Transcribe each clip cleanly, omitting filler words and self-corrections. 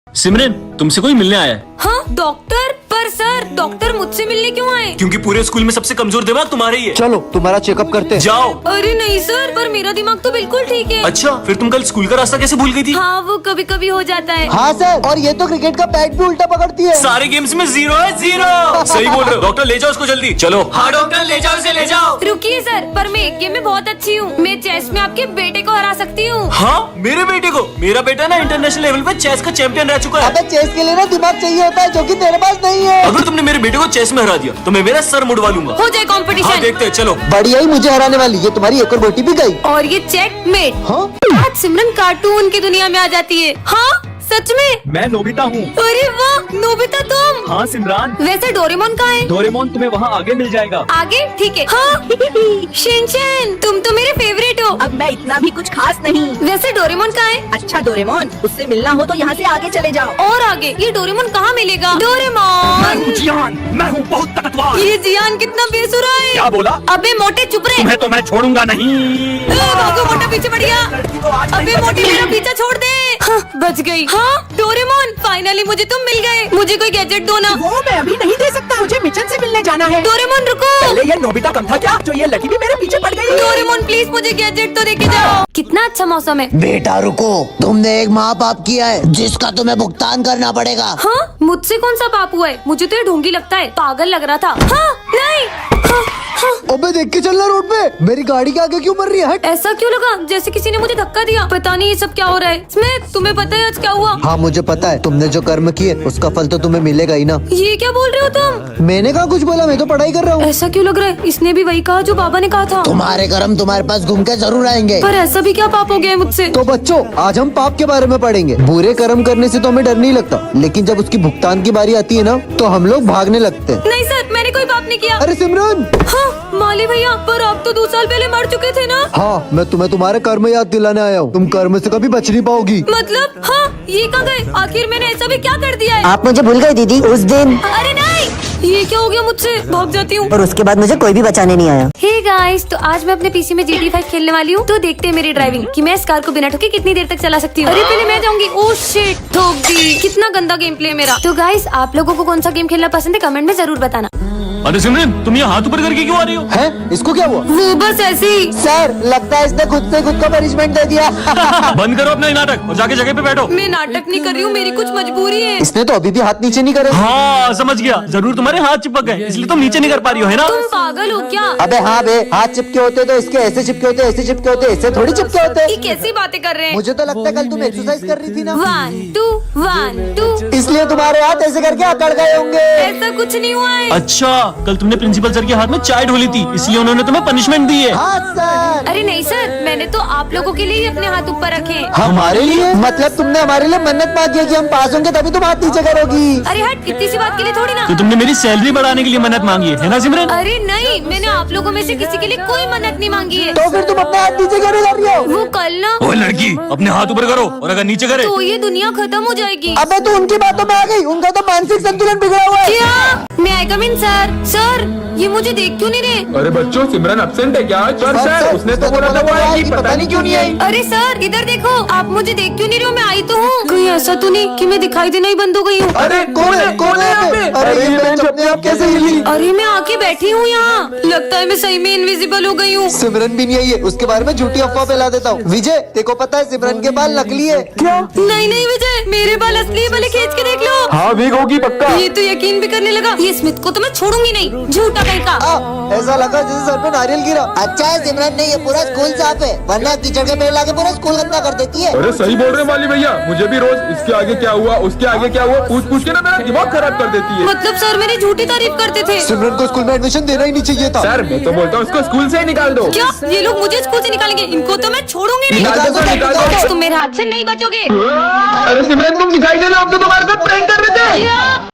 सिमरन, तुमसे कोई मिलने आया है। हाँ डॉक्टर, पर सर डॉक्टर मुझसे मिलने क्यों आए? क्योंकि पूरे स्कूल में सबसे कमजोर दिमाग तुम्हारा ही है। चलो तुम्हारा चेकअप करते हैं। जाओ। अरे नहीं सर, पर मेरा दिमाग तो बिल्कुल ठीक है। अच्छा, फिर तुम कल स्कूल का रास्ता कैसे भूल गई थी? हाँ वो कभी कभी हो जाता है। हाँ सर, और ये तो क्रिकेट का बैट भी उल्टा पकड़ती है। सारे गेम्स में 0 है 0। सही बोल रहे हो। डॉक्टर ले जाओ उसको जल्दी। चलो। हाँ डॉक्टर ले जाओ, इसे ले जाओ। रुकिए सर, पर मैं एक गेम में बहुत अच्छी हूँ। मैं चेस में आपके बेटे को हरा सकती हूँ। हाँ मेरे बेटे को? मेरा बेटा ना इंटरनेशनल लेवल पे चेस का चैंपियन रह चुका है। अबे चेस के लिए ना दिमाग चाहिए होता है, जो कि तेरे पास नहीं है। अगर तुमने मेरे बेटे को चेस में हरा दिया तो मैं मेरा सर मुड़वा लूंगा। हो जाए हाँ कंपटीशन। देखते हैं, चलो। बढ़िया ही मुझे हराने वाली, ये तुम्हारी एक और बोटी भी गई। और ये चेकमेट। हाँ आज सिमरन कार्टून की दुनिया में आ जाती है। हाँ सच में? मैं नोबिता हूँ। अरे वाह, नोबिता तुम? हाँ सिमरान, वैसे डोरेमोन कहाँ है? डोरेमोन तुम्हें वहाँ आगे मिल जाएगा। आगे ठीक है। हाँ शिनचैन, तुम तो मेरे फेवरेट हो। अब मैं इतना भी कुछ खास नहीं। वैसे डोरेमोन कहाँ है? अच्छा डोरेमोन, उससे मिलना हो तो यहाँ से आगे चले जाओ। और आगे ये डोरेमोन कहाँ मिलेगा? डोरेमोन। जियान, मैं हूँ बहुत ताकतवर। ये जियान कितना बेसुरा है। क्या बोला? अबे मोटे चुप रहे। तुम्हें तो मैं छोड़ूंगा नहीं। भागो मोटा, पीछे पड़ गया। अबे मोटी मेरा पीछा छोड़ दे। हाँ, बच गई। हाँ डोरेमोन, फाइनली मुझे तुम मिल गए। मुझे कोई गैजेट दो ना। वो मैं अभी नहीं दे सकता, मुझे मिशन से मिलने जाना है। डोरेमोन रुको। पहले ये नोबिता कम था क्या, जो ये लकी भी मेरे पीछे पड़ गई? डोरेमोन प्लीज मुझे गैजेट तो देके जाओ। कितना अच्छा मौसम है। बेटा रुको, तुमने एक माँ बाप किया है जिसका तुम्हें भुगतान करना पड़ेगा। हाँ मुझसे कौन सा पाप हुआ है? मुझे तो ये ढोंगी लगता है, पागल लग रहा था। हाँ नहीं। हाँ, हाँ। अबे देख के चलना रोड पे, मेरी गाड़ी के आगे क्यों मर रही है? हट। ऐसा क्यों लगा जैसे किसी ने मुझे धक्का दिया? पता नहीं ये सब क्या हो रहा है। स्मिथ तुम्हें पता है आज क्या हुआ? हाँ मुझे पता है, तुमने जो कर्म किए उसका फल तो तुम्हें मिलेगा ही ना। ये क्या बोल रहे हो तुम? मैंने कहा कुछ बोला, मैं तो पढ़ाई कर रहा हूँ। ऐसा क्यों लग रहा है? इसने भी वही कहा जो बाबा ने कहा था। तुम्हारे कर्म तुम्हारे पास घूम के जरूर आएंगे। पर ऐसा भी क्या पाप हो गया है मुझसे? तो बच्चों, आज हम पाप के बारे में पढ़ेंगे। बुरे कर्म करने से तो हमें डर नहीं लगता, लेकिन जब उसकी भुगतान की बारी आती है ना, तो हम लोग भागने लगते हैं। नहीं सर, मैंने कोई पाप नहीं किया। अरे सिमरन। हाँ माली भैया, पर आप तो 2 साल पहले मर चुके थे ना। हाँ मैं तुम्हें तुम्हारे कर्म याद दिलाने आया हूँ। तुम कर्म से कभी बच नहीं पाओगी। मतलब हाँ, ये कहाँ गए? आखिर मैंने ऐसा भी क्या कर दिया है? आप मुझे भूल गई दीदी उस दिन, अरे नहीं, ये क्या हो गया मुझसे? भाग जाती हूँ। और उसके बाद मुझे कोई भी बचाने नहीं आया। हे गाइस, तो आज मैं अपने पीसी में GTA 5 खेलने वाली हूँ। तो देखते हैं मेरी ड्राइविंग कि मैं इस कार को बिना ठोके कितनी देर तक चला सकती हूँ। अरे पहले मैं जाऊंगी। ओह शिट, ठोक दी। कितना गंदा गेम प्ले है मेरा। तो गाइस, आप लोगों को कौन सा गेम खेलना पसंद है कमेंट में जरूर बताना। अरे सिमरन, तुम ये हाथ ऊपर करके क्यों आ रही हो? है इसको क्या हुआ? वो बस ऐसे ही। सर लगता है इसने खुद से खुद को पनिशमेंट दे दिया। बंद करो अपना ये नाटक और जाके जगह पे बैठो। मैं नाटक नहीं कर रही हूँ, मेरी कुछ मजबूरी है। इसने तो अभी भी हाथ नीचे नहीं करे। हाँ समझ गया, जरूर तुम्हारे हाथ चिपक गए इसलिए तुम नीचे नहीं कर पा रही हो, है ना? तुम पागल हो क्या? अबे हाँ बे, हाथ चिपके होते तो इसके ऐसे चिपके होते, ऐसे चिपके होते, ऐसे थोड़ी चिपके ये होते। कैसी बातें कर रहे हैं? मुझे तो लगता है कल तुम एक्सरसाइज कर रही थी ना, 1 2 1 2। इसलिए तुम्हारे हाथ ऐसे करके अकड़ गए होंगे। ऐसा कुछ नहीं हुआ है। अच्छा, कल तुमने प्रिंसिपल सर के हाथ में चाय ढोली थी इसलिए उन्होंने तुम्हें पनिशमेंट दी है। हाँ सर। अरे नहीं सर, मैंने तो आप लोगों के लिए ही अपने हाथ ऊपर रखे हैं। हमारे लिए? मतलब तुमने हमारे लिए मन्नत मांगी है कि हम पास होंगे तभी तुम हाथ नीचे करोगी। अरे हट, इतनी सी बात के लिए थोड़ी ना। तो तुमने मेरी सैलरी बढ़ाने के लिए मन्नत मांगी है ना सिमरन? अरे नहीं, मैंने आप लोगों में से किसी के लिए कोई मन्नत नहीं मांगी है। तो फिर तुम अपने हाथ नीचे क्यों नहीं कर रही हो? वो कल ना, ओ लड़की, अपने हाथ ऊपर करो और अगर नीचे करे तो ये दुनिया खत्म हो जाएगी। अबे तू उनकी बातों में आ गई, उनका तो मानसिक संतुलन बिगड़ा हुआ है। क्या? मैं आई कम इन सर? सर ये मुझे देख क्यों नहीं रहे? अरे बच्चों, सिमरन एब्सेंट है क्या? सर उसने तो बोला था वो आएगी, पता नहीं क्यों नहीं आई। अरे सर इधर देखो, आप मुझे देख क्यों नहीं रहे हो? मैं आई तो हूँ। कहीं ऐसा तो नहीं कि मैं दिखाई देना ही बंद हो गई हूँ? अरे कौन है? कौन है यहाँ पे? अरे ये बेंच अपने आप कैसे हिली? अरे मैं आके बैठी हूँ यहाँ। लगता है मैं सही में इनविजिबल हो गई हूँ। सिमरन भी नहीं आई है, उसके बारे में झूठी अफवाह फैला देता हूँ। विजय देखो, पता है सिमरन के बाल नकली है। क्या? नहीं नहीं विजय, मेरे बाल असली है, भले खींच के देख लो। हाँ भीग होगी पक्का। ये तो यकीन भी करने लगा। ये स्मिथ को तो मैं छोड़ूंगी नहीं, झूठा कहीं का। ऐसा लगा जैसे सर पे नारियल गिरा। अच्छा है सिमरन ने ये पूरा स्कूल साफ है, वरना कीचड़ के पेड़ लाके पूरा स्कूल गंदा कर देती है। अरे सही बोल रहे माली भैया, मुझे भी रोज इसके आगे क्या हुआ, उसके आगे क्या हुआ पूछ पूछ के ना मेरा दिमाग खराब कर देती है। मतलब सर मेरी झूठी तारीफ करते थे। सिमरन को स्कूल में एडमिशन देना ही नहीं चाहिए था। सर मैं तो बोलता हूँ उसको स्कूल से ही निकाल दो। क्या ये लोग मुझे स्कूल से निकालेंगे? इनको तो मैं छोड़ूंगी नहीं। निकाल दो, निकाल दो। तुम मेरे हाथ से नहीं बचोगे। अरे सिमरन तुम दिखाई देना, हम तो तुम्हारे साथ प्रैंक कर रहे थे। क्या?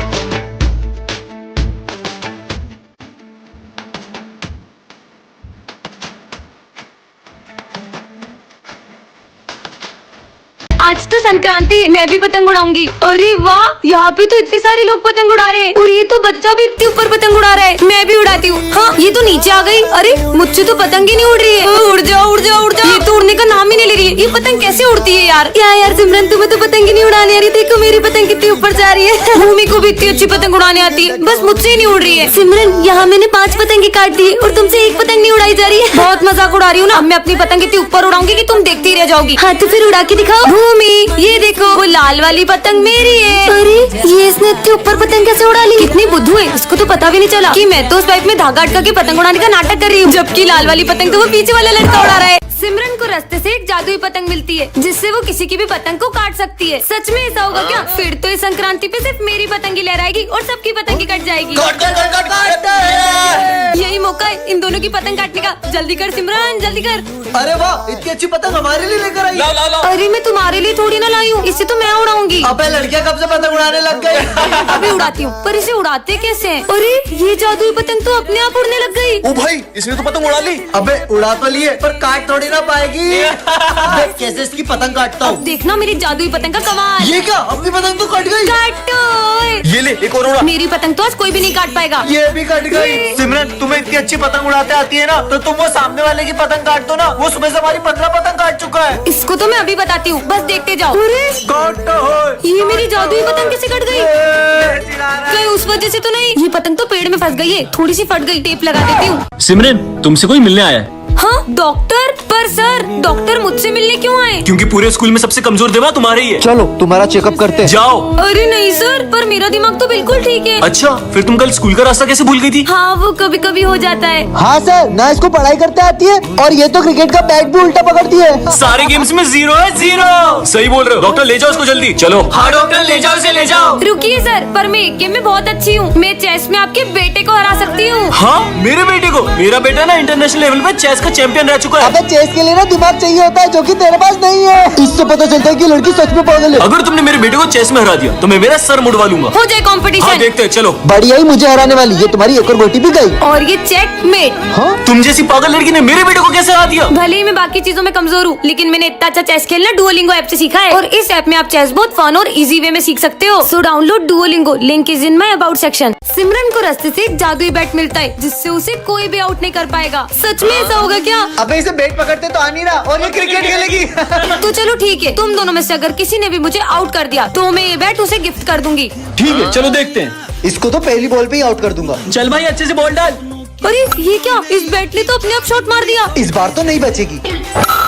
आज तो संक्रांति मैं भी पतंग उड़ाऊंगी। अरे वाह, यहाँ पे तो इतने सारे लोग पतंग उड़ा रहे हैं और ये तो बच्चा भी इतने ऊपर पतंग उड़ा रहा है। मैं भी उड़ाती हूँ। हाँ, ये तो नीचे आ गई। अरे मुझसे तो पतंग ही नहीं उड़ रही है। उड़ जाओ उड़ जाओ उड़ जाओ। ये तो उड़ने का नाम ही नहीं ले रही है। ये पतंग कैसे उड़ती है यार? क्या यार सिमरन, तुम्हें तो पतंग ही नहीं उड़ाने आ रही। देखो मेरी पतंग कितनी ऊपर जा रही है। भूमि को भी इतनी अच्छी पतंग उड़ाने आती है, बस मुझसे ही नहीं उड़ रही है। सिमरन, यहाँ मैंने 5 पतंगे काट दी और तुमसे एक पतंग नहीं उड़ाई जा रही है। बहुत मजाक उड़ा रही हूँ ना। मैं अपनी पतंग इतनी ऊपर उड़ाऊंगी कि तुम देखती रह जाओगी। हाँ तो फिर उड़ा के दिखाओ। भूमि, ये देखो वो लाल वाली पतंग मेरी है। अरे ये इसने इतने ऊपर पतंग कैसे उड़ा ली? कितनी बुद्धू है, इसको तो पता भी नहीं चला कि मैं तो उस पाइप में धागा अटका के पतंग उड़ाने का नाटक कर रही हूँ, जबकि लाल वाली पतंग तो वो पीछे वाला लड़का उड़ा रहा है। सिमरन को रास्ते से एक जादुई पतंग मिलती है जिससे वो किसी की भी पतंग को काट सकती है। सच में ऐसा होगा क्या? फिर तो इस संक्रांति पे सिर्फ मेरी पतंग ही लहराएगी और सबकी पतंग ही कट जाएगी। यही मौका है इन दोनों की पतंग काटने का। जल्दी कर सिमरन, जल्दी कर। अरे वाह, इतनी अच्छी पतंग हमारे लिए लेकर आई। अरे मैं तुम्हारे लिए थोड़ी ना लाई हूँ, इसे तो मैं उड़ाऊंगी। अबे लड़कियां कब से पतंग उड़ाने लग गई? अभी उड़ाती हूँ, पर इसे उड़ाते कैसे हैं? अरे ये जादुई पतंग तो अपने आप उड़ने लग गई। ओ भाई, इसने तो पतंग उड़ा ली। अबे उड़ा तो लिए पर काट थोड़ी ना पाएगी। देख कैसे इसकी पतंग काटता हूँ। देखना मेरी जादुई पतंग का कमाल। ये क्या, अपनी पतंग तो कट गई। काटो। ये ले, एक और उड़ा। मेरी पतंग तो आज कोई भी नहीं काट पाएगा। ये भी कट गई। सिमरन, तुम्हें इतनी अच्छी पतंग उड़ाते आती है ना, तो तुम वो सामने वाले की पतंग काट दो ना। वो सुबह से हमारी 15 पतंग काट चुका है। इसको तो मैं अभी बताती हूँ, बस देखते जाओ। काटो। ये मेरी जादुई पतंग कैसे कट गई? कहीं उस वजह से तो नहीं? ये पतंग तो पेड़ में फंस गई है, थोड़ी सी फट गई, टेप लगा देती हूँ। सिमरन, तुमसे कोई मिलने आया है? हाँ डॉक्टर, पर सर डॉक्टर मुझसे मिलने क्यों आए? क्योंकि पूरे स्कूल में सबसे कमजोर देवा तुम्हारे ही है। चलो तुम्हारा चेकअप करते हैं। जाओ। अरे नहीं सर, पर मेरा दिमाग तो बिल्कुल ठीक है। अच्छा, फिर तुम कल स्कूल का रास्ता कैसे भूल गई थी? हाँ वो कभी कभी हो जाता है। हाँ सर, ना इसको पढ़ाई करते आती है और ये तो क्रिकेट का बैट भी उल्टा पकड़ती है। सारे गेम्स में 0 है 0। सही बोल रहे हो। डॉक्टर ले जाओ उसको जल्दी। चलो। हाँ डॉक्टर, ले जाओ इसे, ले जाओ। रुकिए सर, पर मैं एक गेम में बहुत अच्छी हूँ। मैं चेस में आपके बेटे को हरा सकती हूँ। हाँ, मेरे बेटे को। मेरा बेटा ना इंटरनेशनल लेवल पे चेस का चैंपियन रह चुका है। अबे चेस के लिए ना दिमाग चाहिए होता है, जो कि तेरे पास नहीं है। इससे पता चलता है कि लड़की सच में पागल है। अगर तुमने मेरे बेटे को चेस में हरा दिया तो मैं मेरा सर मुड़वा लूंगा। हो जाए कंपटीशन। हाँ देखते हैं, चलो। बढ़िया ही मुझे हराने वाली, ये तुम्हारी एक और गोटी भी गई। और ये चेकमेट। हाँ? तुम जैसी पागल लड़की ने मेरे बेटे को कैसे हरा दिया? भले ही मैं बाकी चीजों में कमजोर हूँ, लेकिन मैंने इतना अच्छा चेस खेलना डुओलिंगो ऐप से सीखा है। और इस ऐप में आप चेस बहुत फन और इजी वे में सीख सकते हो। So download Duolingo, link is in my about section. Simran को रास्ते से एक जादुई बैट मिलता है जिससे उसे कोई भी आउट नहीं कर पाएगा। सच में ऐसा होगा क्या? अबे इसे बैट पकड़ते तो आ नहीं रहा और ये क्रिकेट खेलेगी। तो चलो ठीक है, तुम दोनों में से अगर किसी ने भी मुझे आउट कर दिया तो मैं ये बैट उसे गिफ्ट कर दूंगी। ठीक है, चलो देखते हैं। इसको तो पहली बॉल पे ही आउट कर दूंगा। चल भाई, अच्छे से बॉल डाल। अरे ये क्या, इस बैट ने तो अपने आप शॉट मार दिया। इस बार तो नहीं बचेगी।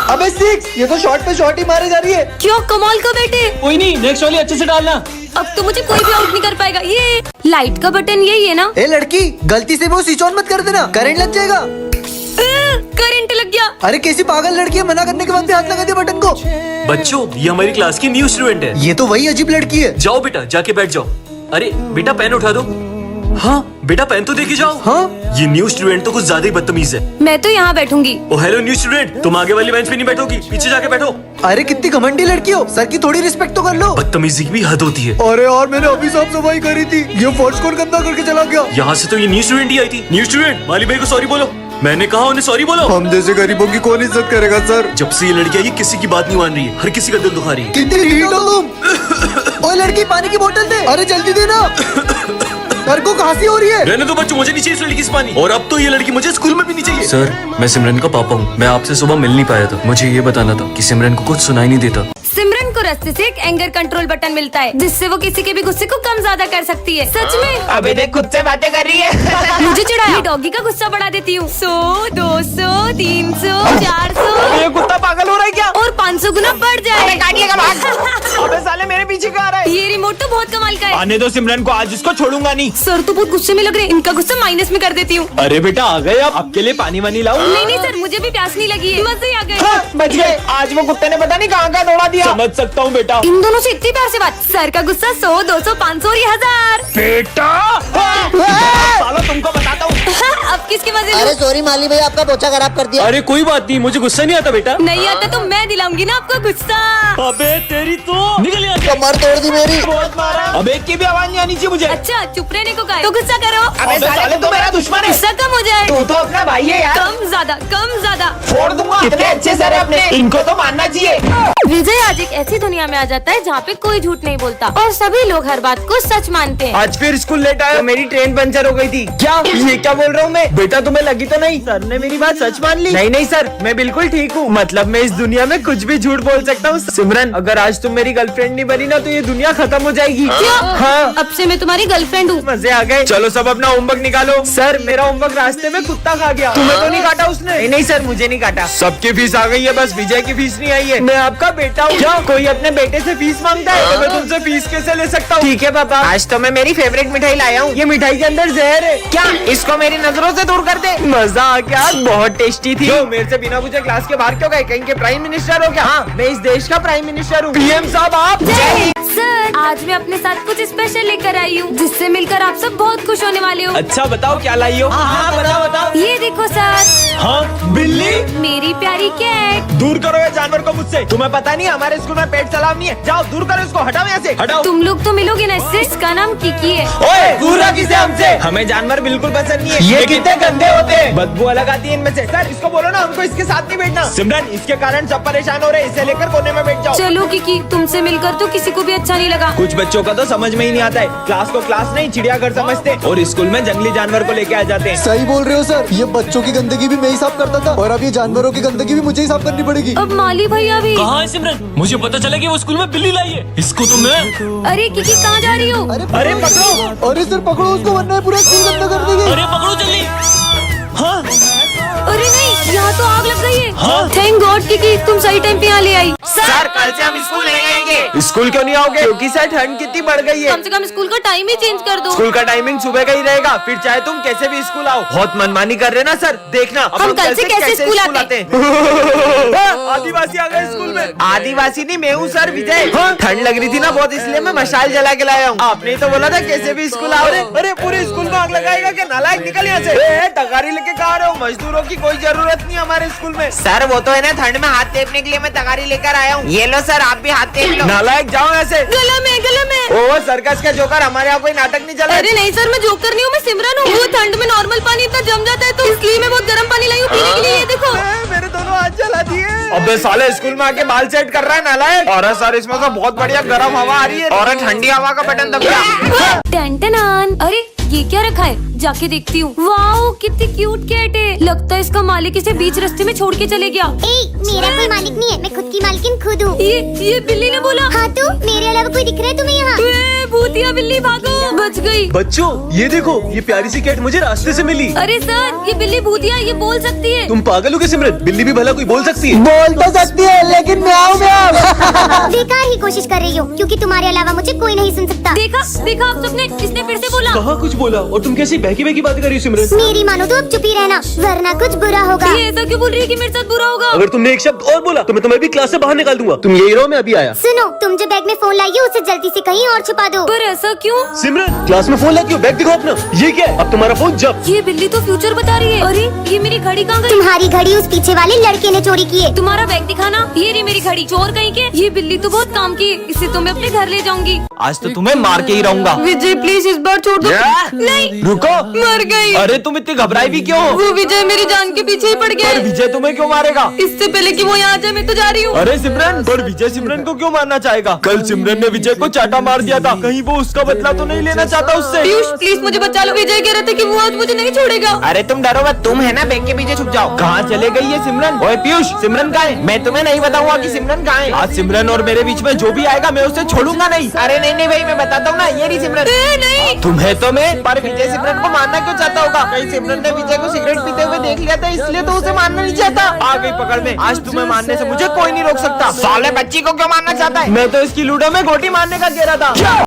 अबे 6, ये तो शॉट पे शॉट ही मारे जा रही है। क्या कमाल का बैट है। कोई नहीं, नेक्स्ट वाली अच्छे से डालना। अब तो मुझे कोई भी आउट नहीं कर पाएगा। ये लाइट का बटन यही है ना? ए लड़की, गलती से वो स्विच ऑन मत कर देना, करंट लग जाएगा। करंट लग गया। अरे कैसी पागल लड़की है, मना करने के बाद भी हाथ लगा दिया बटन को। बच्चों, ये हमारी क्लास की न्यू स्टूडेंट है। ये तो वही अजीब लड़की है। जाओ बेटा, जाके बैठ जाओ। अरे बेटा, पेन उठा दो। हाँ बेटा, पेन तो देके जाओ। हाँ? ये न्यू स्टूडेंट तो कुछ ज्यादा ही बदतमीज है। मैं तो यहाँ बैठूंगी। ओ हेलो न्यू स्टूडेंट, तुम आगे वाली बेंच पे नहीं बैठोगी, पीछे जाके बैठो। अरे कितनी घमंडी लड़की हो, सर की थोड़ी रिस्पेक्ट तो कर लो। बदतमीजी की भी हद होती है। अरे यार, मैंने अभी साफ सफाई करी थी, ये फर्श कौन गंदा करके चला गया। यहाँ से तो ये न्यू स्टूडेंट ही आई थी। न्यू स्टूडेंट, माली भाई को सॉरी बोलो। मैंने कहा उन्हें सॉरी बोलो। हम जैसे गरीबों की कौन इज्जत करेगा सर। जब से ये लड़की आई, किसी की बात नहीं मान रही है, हर किसी का दिल दुखा रही है। कितनी हीट हो तुम। ओए लड़की, पानी की बोतल दे। अरे जल्दी देना, सर को खांसी हो रही है। रहने दो बच्चों, मुझे नहीं चाहिए इस लड़की से पानी। और अब तो ये लड़की मुझे स्कूल में भी नहीं चाहिए। सर, मैं सिमरन का पापा हूँ। मैं आपसे सुबह मिल नहीं पाया था। मुझे ये बताना था कि सिमरन को कुछ सुनाई नहीं देता। सिमरन को रास्ते से एक एंगर कंट्रोल बटन मिलता है जिससे वो किसी के भी गुस्से को कम ज्यादा कर सकती है। सच में? अबे देख, खुद से बातें कर रही है। मुझे चिढ़ाया। मैं डॉगी का गुस्सा बढ़ा देती हूँ। 100, 200, 300, 400 ये कुत्ता पागल हो रहा है क्या? और 500 गुना बढ़ जाए। काटिएगा भाग। अबे साले मेरे पीछे कहाँ रहा है? ये रिमोट तो बहुत कमाल का है। आने दो सिमरन को, आज इसको छोड़ूंगा नहीं। सर तो बहुत गुस्से में लग रहे हैं, इनका गुस्सा माइनस में कर देती हूँ। अरे बेटा, आ गए आप? आपके लिए पानी वानी लाऊं? नहीं नहीं सर, मुझे भी प्यास नहीं लगी है, मजे ही आ गए। बच गए। आज वो कुत्ते ने पता नहीं कहाँ कहाँ दौड़ा दिया। समझ सकता हूँ बेटा। इन दोनों से इतनी प्यार से बात। सर का गुस्सा 100, 200, 500 और ये 1000। बेटा, साला तुमको बताता हूँ। अब किसके मजे अरे लूं? सॉरी माली भैया, आपका पोछा खराब कर दिया। अरे कोई बात नहीं, मुझे गुस्सा नहीं आता बेटा। नहीं आता तो मैं दिलाऊंगी ना आपको गुस्सा। अबे तेरी तो निकल यहाँ से। कमर तोड़ दी मेरी। बहुत मारा। अब एक की भी आवाज नहीं आनी चाहिए मुझे। अच्छा चुप रहने को कहा तो गुस्सा करो। अबे साले तू मेरा दुश्मन है। गुस्सा कम हो जाए। तू तो अपना भाई है यार। कम ज्यादा। फोड़ दूंगा। कितने अच्छे सर है अपने, इनको तो मानना चाहिए। विजय आज एक ऐसी दुनिया में आ जाता है जहाँ पे कोई झूठ नहीं बोलता और सभी लोग हर बात को सच मानते हैं। आज फिर स्कूल लेट आया, मेरी ट्रेन पंचर हो गई थी। क्या ये क्या बोल रहा हूँ मैं? बेटा तुम्हें लगी तो नहीं? सर ने मेरी बात सच मान ली। नहीं सर, मैं बिल्कुल ठीक हूँ। मतलब मैं इस दुनिया में कुछ भी झूठ बोल सकता हूँ। सिमरन, अगर आज तुम मेरी गर्लफ्रेंड नहीं बनी ना तो ये दुनिया खत्म हो जाएगी। क्या? हाँ, अब से मैं तुम्हारी गर्लफ्रेंड हूँ। मजे आ गए। चलो सब अपना होमवर्क निकालो। सर मेरा होमवर्क रास्ते में कुत्ता खा गया। तुम्हें तो नहीं काटा उसने? नहीं सर, मुझे नहीं काटा। सबकी फीस आ गई है, बस विजय की फीस नहीं आई है। मैं आपका बेटा हूँ। क्या कोई अपने बेटे से फीस मांगता है? तो मैं तुमसे फीस कैसे ले सकता हूँ? ठीक है पापा, आज तो मैं मेरी फेवरेट मिठाई लाया हूँ। ये मिठाई के अंदर जहर है। क्या इसको मेरी नजरों से दूर कर दे। मजा आ गया, बहुत टेस्टी थी। क्यों मेरे से बिना पूछे क्लास के बाहर क्यों गए? कहीं के प्राइम मिनिस्टर हो क्या? हाँ, मैं इस देश का प्राइम मिनिस्टर हूँ। पीएम साहब आप। सर आज मैं अपने साथ कुछ स्पेशल लेकर आई हूँ जिससे मिलकर आप सब बहुत खुश होने वाले हो। अच्छा बताओ क्या लाई हो? हाँ बताओ। ये देखो सर, हाँ बिल्ली। मेरी प्यारी कैट। दूर करो ये जानवर को मुझसे। तुम्हें पता नहीं हमारे स्कूल में पेट सलाम नहीं है। जाओ दूर करो इसको, हटाओ यहाँ से, हटाओ। तुम लोग तो मिलोगे ना इससे। इसका नाम किकी है। ओए दूर रख इसे हमसे। हमें जानवर बिल्कुल पसंद नहीं है। ये कितने गंदे होते हैं, बदबू अलग आती है इनमें से। सर इसको बोलो ना हमको इसके साथ नहीं बैठना। सिमरन इसके कारण सब परेशान हो रहे हैं, इसे लेकर कोने में बैठ जाओ। चलो किकी, तुमसे मिलकर तो किसी को भी अच्छा नहीं लगा। कुछ बच्चों का तो समझ में ही नहीं आता है। क्लास को क्लास नहीं चिड़ियाघर समझते और स्कूल में जंगली जानवर को लेके आ जाते हैं। सही बोल रहे हो सर, ये बच्चों की गंदगी भी मैं ही साफ करता था और अब ये जानवरों की गंदगी भी मुझे ही साफ करनी पड़ेगी। अब माली भैया भी। कहाँ है सिमरन? मुझे पता चला कि वो स्कूल में बिल्ली लाई है। इसको तो मैं। अरे किकी कहाँ जा रही हो? अरे पकड़ो। अरे सर पकड़ो उसको, वरना ये पूरा स्कूल गंदा कर देगी। अरे पकड़ो जल्दी। हाँ अरे नहीं, यहाँ तो आग लग गई है। थैंक गॉड किकी, तुम सही टाइम पे यहाँ ले आई। सर कल से हम स्कूल नहीं आएंगे। स्कूल क्यों नहीं आओगे? क्योंकि सर ठंड कितनी बढ़ गई है। कम से कम स्कूल का टाइम ही चेंज कर दो। स्कूल का टाइमिंग सुबह का ही रहेगा, फिर चाहे तुम कैसे भी स्कूल आओ। बहुत मनमानी कर रहे ना सर, देखना अब हम कल से कैसे स्कूल आते हैं। आदिवासी आ गए स्कूल में। आदिवासी नहीं, मैं हूँ सर विजय। ठंड लग रही थी ना बहुत, इसलिए मैं मशाल जला के लाया हूँ। आपने तो बोला था कैसे भी स्कूल आओ। अरे पूरे स्कूल में आग लगाएगा क्या? नालायक निकल यहाँ से। तगारी लेके कहा रहे हो? मजदूरों की कोई जरूरत नहीं हमारे स्कूल में। सर वो तो है ना, ठंड में हाथ टेपने के लिए मैं तगारी लेकर आया हूँ। ये लो सर, आप भी हाथ टेप लो। नालायक जाओ ऐसे। गला में ओ सर्कस का जोकर, हमारे यहाँ कोई नाटक नहीं चल रहा। अरे नहीं सर, मैं जोकर नहीं हूँ, मैं सिमरन हूँ। वो ठंड में नॉर्मल पानी इतना जम जाता है तो इसलिए मैं बहुत गर्म पानी लाई हूँ पीने के लिए। ये देखो मेरे दोनों हाथ जला दिए। अबे साले स्कूल में आके बाल सेट कर रहा है नालायक। और सर इसमें तो बहुत बढ़िया गर्म हवा आ रही है और ठंडी हवा का बटन दबाया। टन। अरे ये क्या रखा है? जाके देखती हूँ। वाओ कितनी क्यूट कैट है। लगता है इसका मालिक इसे बीच रास्ते में छोड़ के चले गया। मेरा कोई मालिक नहीं है, मैं खुद की मालकिन खुद हूँ। ये बिल्ली ने बोला। हाँ तो मेरे अलावा कोई दिख रहा है तुम्हें यहाँ? भूतिया बिल्ली भागो, बच गई। बच्चों ये देखो, ये प्यारी सी कैट मुझे रास्ते से मिली। अरे सर ये बिल्ली भूतिया, ये बोल सकती है। तुम पागल हो क्या सिमरन? बिल्ली भी भला कोई बोल सकती है? बोल तो सकती है लेकिन म्याऊं म्याऊं। बेकार ही कोशिश कर रही हो, क्योंकि तुम्हारे अलावा मुझे कोई नहीं सुन सकता। देखा आप सबने, इसने फिर से बोला। कहाँ कुछ बोला? और तुम कैसी बहकी बहकी बात कर रही हो सिमरन? मेरी मानो तो अब चुप ही रहना, वरना कुछ बुरा होगा। ये ऐसा क्यों बोल रही है कि मेरे साथ बुरा होगा? अगर तुमने एक शब्द और बोला तो मैं तुम्हें भी क्लास से बाहर निकाल दूंगा। तुम यही रहो, मैं अभी आया। सुनो, तुम जो बैग में फोन लाई हो उसे जल्दी से कहीं और छुपा दो। पर ऐसा क्यों? सिमरन क्लास में फोन लाती हो, बैग दिखाओ अपना। ये क्या है? अब तुम्हारा फोन जब। ये बिल्ली तो फ्यूचर बता रही है। अरे ये मेरी घड़ी कहाँ गई? तुम्हारी घड़ी उस पीछे वाले लड़के ने चोरी की है। तुम्हारा बैग दिखाना। ये रही मेरी घड़ी। चोर कहीं के। ये बिल्ली तो बहुत काम की है, इसे तो मैं अपने घर ले जाऊंगी। आज तो तुम्हें मार के ही रहूंगा। विजय प्लीज इस बार छोड़ दो। नहीं रुको, मर गई। अरे तुम इतनी घबराई भी क्यों? वो विजय मेरी जान के पीछे ही पड़ गया पर है। विजय तुम्हें क्यों मारेगा? इससे पहले कि वो यहाँ आ जाए मैं तो जा रही हूँ। अरे सिमरन, पर विजय सिमरन को क्यों मारना चाहेगा? कल सिमरन ने विजय को चाटा मार दिया था, कहीं वो उसका बदला तो नहीं लेना चाहता उससे? पीयूष प्लीज मुझे बचा लो। विजय कह रहे थे कि वो आज मुझे नहीं छोड़ेगा। अरे तुम डरो मत, तुम है ना बैंक के पीछे छुप जाओ। कहाँ चले गई है सिमरन? ओए पीयूष, सिमरन कहाँ है? मैं तुम्हें नहीं बताऊंगा कि सिमरन कहाँ है। आज सिमरन और मेरे बीच में जो भी आएगा मैं उसे छोड़ूंगा नहीं। अरे नहीं भाई, मैं बताता हूँ ना, ये रही सिमरन। नहीं तुम्हें तो मैं, पर विजय सिमरन को मारना क्यों चाहता होगा? कहीं सिमरन ने विजय को सिगरेट पीते हुए देख लिया था, इसलिए तो उसे मारना नहीं चाहता। आ गई पकड़ में। आज तुम्हें मारने से मुझे कोई नहीं रोक सकता। साले बच्ची को क्यों मारना चाहता है? मैं तो इसकी लूडो में गोटी मारने का कह रहा था।